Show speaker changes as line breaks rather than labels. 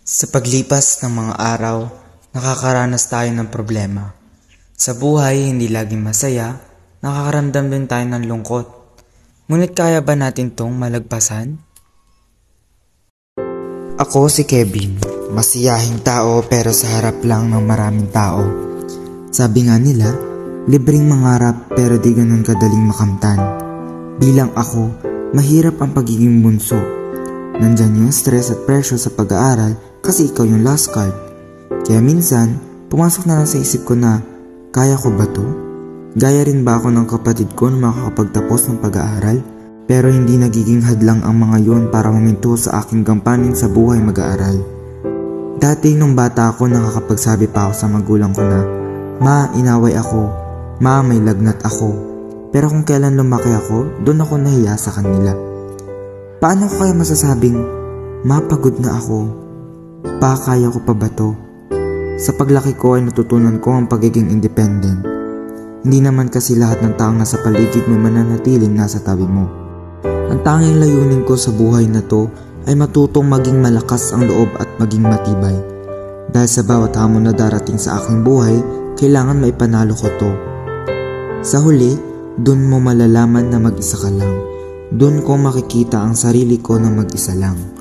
Sa paglipas ng mga araw, nakakaranas tayo ng problema. Sa buhay, hindi laging masaya, nakakaramdam din tayo ng lungkot. Ngunit kaya ba natin tong malagpasan?
Ako si Kevin, masiyahing tao pero sa harap lang ng maraming tao. Sabi nga nila, libreng mangarap pero di ganun kadaling makamtan. Bilang ako, mahirap ang pagiging bunso. Nandyan yung stress at pressure sa pag-aaral kasi ikaw yung last card. Kaya minsan, pumasok na lang sa isip ko na, kaya ko ba to? Gaya rin ba ako ng kapatid ko na makakapagtapos ng pag-aaral? Pero hindi nagiging hadlang ang mga yon para huminto sa aking gampanin sa buhay mag-aaral. Dati nung bata ako nakakapagsabi pa ako sa magulang ko na, Ma, inaway ako. Ma, may lagnat ako. Pero kung kailan lumaki ako, doon ako nahiya sa kanila. Paano ko kaya masasabing, Ma, pagod na ako? Pa, kaya ko pa ba to? Sa paglaki ko ay natutunan ko ang pagiging independent. Hindi naman kasi lahat ng taong nasa paligid may mananatiling nasa tabi mo. Ang tanging layunin ko sa buhay na to ay matutong maging malakas ang loob at maging matibay. Dahil sa bawat hamon na darating sa aking buhay, kailangan maipanalo ko to. Sa huli, dun mo malalaman na mag-isa ka lang. Dun ko makikita ang sarili ko na mag-isa lang.